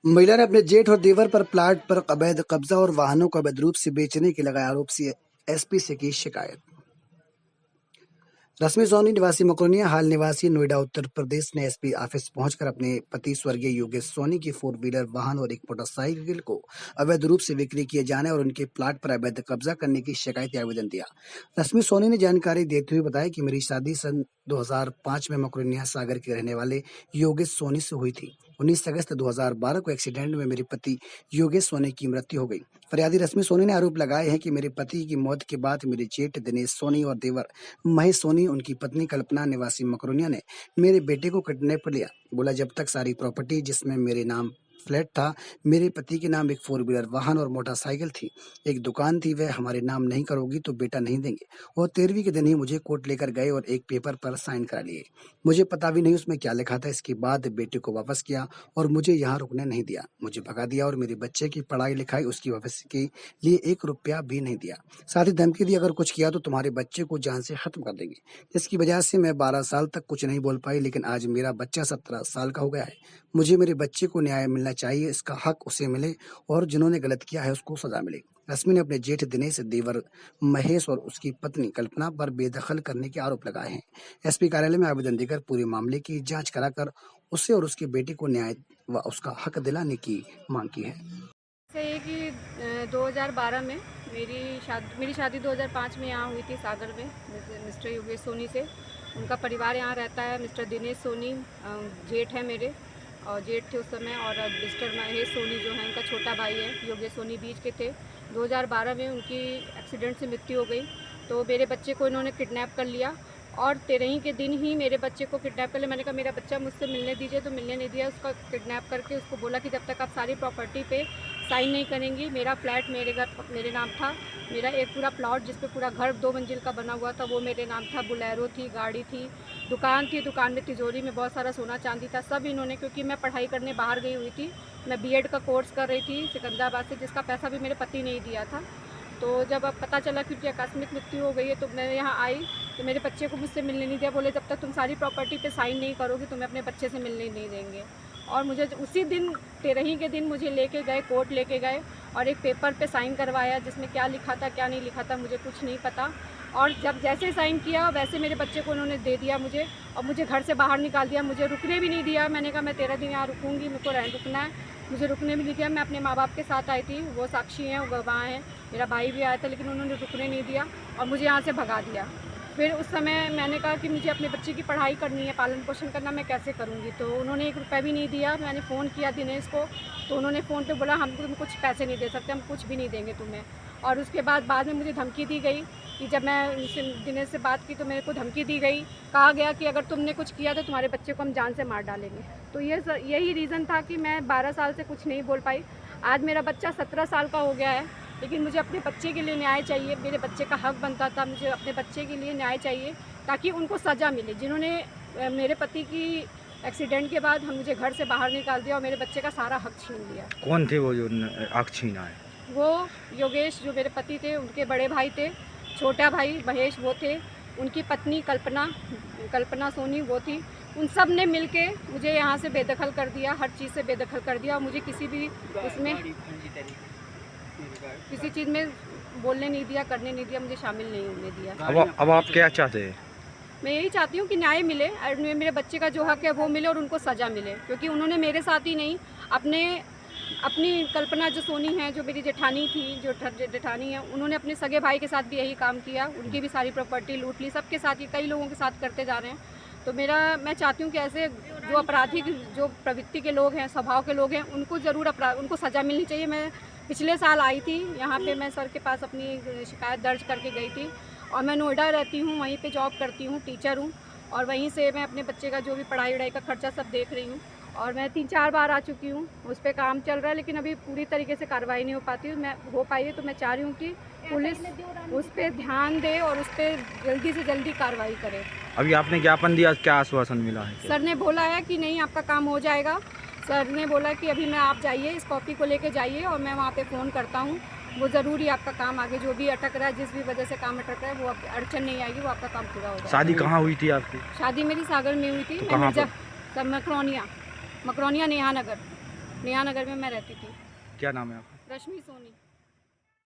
महिला ने अपने जेठ और देवर पर प्लाट पर अवैध कब्जा और वाहनों को अवैध रूप से बेचने के लगाए आरोप से एसपी से की शिकायत। रश्मि सोनी निवासी मकरोनिया हाल निवासी नोएडा उत्तर प्रदेश ने एसपी ऑफिस पहुंचकर अपने पति स्वर्गीय योगेश सोनी की 4 व्हीलर वाहन और एक मोटरसाइकिल को अवैध रूप से बिक्री किए जाने और उनके प्लाट पर अवैध कब्जा करने की शिकायती आवेदन दिया। रश्मि सोनी ने जानकारी देते हुए बताया कि मेरी शादी सन 2005 में मकरोनिया सागर के रहने वाले योगेश सोनी से हुई थी। 19 अगस्त 2012 को एक्सीडेंट में मेरे पति योगेश सोनी की मृत्यु हो गई। फरियादी रश्मि सोनी ने आरोप लगाए हैं कि मेरे पति की मौत के बाद मेरे जेठ दिनेश सोनी और देवर महेश सोनी, उनकी पत्नी कल्पना निवासी मकरोनिया ने मेरे बेटे को किडनैप कर लिया। बोला जब तक सारी प्रॉपर्टी जिसमें मेरे नाम फ्लैट था, मेरे पति के नाम एक 4 व्हीलर वाहन और मोटरसाइकिल थी, एक दुकान थी, वह हमारे नाम नहीं करोगी तो बेटा नहीं देंगे। और 13वीं के दिन ही मुझे कोर्ट लेकर गए और एक पेपर पर साइन करा लिए। मुझे पता भी नहीं उसमें क्या लिखा था। इसके बाद बेटे को वापस किया और मुझे यहाँ रुकने नहीं दिया। मुझे भगा दिया और मेरे बच्चे की पढ़ाई लिखाई उसकी वापसी के लिए 1 रुपया भी नहीं दिया। साथ ही धमकी दी अगर कुछ किया तो तुम्हारे बच्चे को जान से खत्म कर देंगे। जिसकी वजह से मैं 12 साल तक कुछ नहीं बोल पाई, लेकिन आज मेरा बच्चा 17 साल का हो गया है। मुझे मेरे बच्चे को न्याय मिलना चाहिए, इसका हक उसे मिले और जिन्होंने गलत किया है उसको सजा मिले। रश्मि ने अपने जेठ दिनेश, देवर महेश और उसकी पत्नी कल्पना पर बेदखल करने के आरोप लगाए हैं। एसपी कार्यालय में आवेदन देकर पूरे मामले की जांच कराकर उसे और उसके बेटे को न्याय व उसका हक दिलाने की मांग की है। है कि 2012 में मेरी शादी 2005 में यहाँ हुई थी सागर में मिस्टर योगेश सोनी से। उनका परिवार यहाँ रहता है। मिस्टर दिनेश सोनी जेठ है मेरे, और जेठ थे उस समय, और मिस्टर महेश सोनी जो है उनका छोटा भाई है। योगेश सोनी बीच के थे। 2012 में उनकी एक्सीडेंट से मृत्यु हो गई, तो मेरे बच्चे को इन्होंने किडनैप कर लिया और 13 के दिन ही मेरे बच्चे को किडनैप कर लिया। मैंने कहा मेरा बच्चा मुझसे मिलने दीजिए, तो मिलने नहीं दिया। उसका किडनैप करके उसको बोला कि जब तक आप सारी प्रॉपर्टी पे साइन नहीं करेंगी, मेरा फ्लैट मेरे नाम था, मेरा एक पूरा प्लॉट जिस पे पूरा घर 2 मंजिल का बना हुआ था वो मेरे नाम था, बुलेरो थी, गाड़ी थी, दुकान थी, दुकान में तिजोरी में बहुत सारा सोना चांदी था, सब इन्होंने। क्योंकि मैं पढ़ाई करने बाहर गई हुई थी, मैं बीएड का कोर्स कर रही थी सिकंदराबाद से, जिसका पैसा भी मेरे पति ने ही दिया था। तो जब अब पता चला कि उनकी आकस्मिक मृत्यु हो गई है, तो मैं यहाँ आई तो मेरे बच्चे को मुझसे मिलने नहीं दिया। बोले जब तक तुम सारी प्रॉपर्टी पे साइन नहीं करोगी तुम्हें अपने बच्चे से मिलने नहीं देंगे। और मुझे उसी दिन 13 के दिन मुझे लेके गए, कोर्ट लेके गए और एक पेपर पे साइन करवाया जिसमें क्या लिखा था क्या नहीं लिखा था मुझे कुछ नहीं पता। और जब जैसे साइन किया वैसे मेरे बच्चे को उन्होंने दे दिया मुझे, और मुझे घर से बाहर निकाल दिया, मुझे रुकने भी नहीं दिया। मैंने कहा मैं 13 दिन यहाँ रुकूँगी, मुझको रुकना है, मुझे रुकने भी नहीं दिया। मैं अपने माँ बाप के साथ आई थी, वो साक्षी हैं, वो गवाह हैं, मेरा भाई भी आया था, लेकिन उन्होंने रुकने नहीं दिया और मुझे यहाँ से भगा दिया। फिर उस समय मैंने कहा कि मुझे अपने बच्चे की पढ़ाई करनी है, पालन पोषण करना, मैं कैसे करूँगी। तो उन्होंने 1 रुपया भी नहीं दिया। मैंने फ़ोन किया दिनेश को, तो उन्होंने फ़ोन पे बोला हम तुम कुछ पैसे नहीं दे सकते, हम कुछ भी नहीं देंगे तुम्हें। और उसके बाद में मुझे धमकी दी गई कि जब मैं दिनेश से बात की तो मेरे को धमकी दी गई, कहा गया कि अगर तुमने कुछ किया तो तुम्हारे बच्चे को हम जान से मार डालेंगे। तो यही रीज़न था कि मैं 12 साल से कुछ नहीं बोल पाई। आज मेरा बच्चा 17 साल का हो गया है, लेकिन मुझे अपने बच्चे के लिए न्याय चाहिए। मेरे बच्चे का हक बनता था, मुझे अपने बच्चे के लिए न्याय चाहिए ताकि उनको सज़ा मिले जिन्होंने मेरे पति की एक्सीडेंट के बाद मुझे घर से बाहर निकाल दिया और मेरे बच्चे का सारा हक छीन लिया। कौन थे वो जो हक छीना है? वो योगेश जो मेरे पति थे, उनके बड़े भाई थे, छोटा भाई महेश वो थे, उनकी पत्नी कल्पना सोनी वो थी। उन सब ने मिलके मुझे यहाँ से बेदखल कर दिया, हर चीज़ से बेदखल कर दिया और मुझे किसी भी उसमें किसी चीज़ में बोलने नहीं दिया, करने नहीं दिया, मुझे शामिल नहीं होने दिया। अब आप क्या चाहते हैं? मैं यही चाहती हूँ कि न्याय मिले और मेरे बच्चे का जो हक है वो मिले और उनको सज़ा मिले, क्योंकि उन्होंने मेरे साथ ही नहीं अपनी कल्पना जो सोनी है, जो मेरी जेठानी थी, जो जेठानी है, उन्होंने अपने सगे भाई के साथ भी यही काम किया, उनकी भी सारी प्रॉपर्टी लूट ली, सबके साथ ही कई लोगों के साथ करते जा रहे हैं। तो मैं चाहती हूँ कि ऐसे जो आपराधिक जो प्रवृत्ति के लोग हैं, स्वभाव के लोग हैं, उनको ज़रूर उनको सज़ा मिलनी चाहिए। मैं पिछले साल आई थी यहाँ पे, मैं सर के पास अपनी शिकायत दर्ज करके गई थी और मैं नोएडा रहती हूँ, वहीं पे जॉब करती हूँ, टीचर हूँ, और वहीं से मैं अपने बच्चे का जो भी पढ़ाई वढ़ाई का खर्चा सब देख रही हूँ। और मैं 3-4 बार आ चुकी हूँ, उस पर काम चल रहा है, लेकिन अभी पूरी तरीके से कार्रवाई नहीं हो पाई है। तो मैं चाह रही हूँ कि पुलिस उस पर ध्यान दे और उस पर जल्दी से जल्दी कार्रवाई करे। अभी आपने ज्ञापन दिया, क्या आश्वासन मिला है? सर ने बोला है कि नहीं आपका काम हो जाएगा। सर ने बोला कि अभी मैं आप जाइए, इस कॉपी को लेके जाइए और मैं वहाँ पे फ़ोन करता हूँ, वो ज़रूर ही आपका काम आगे जो भी अटक रहा है, जिस भी वजह से काम अटक रहा है, वो अड़चन नहीं आएगी, वो आपका काम पूरा होगा। शादी कहाँ हुई थी आपकी? शादी मेरी सागर में हुई थी। तो कहाँ पर? मकरोनिया नेहा नगर। नेहा नगर में मैं रहती थी। क्या नाम है आपका? रश्मि सोनी।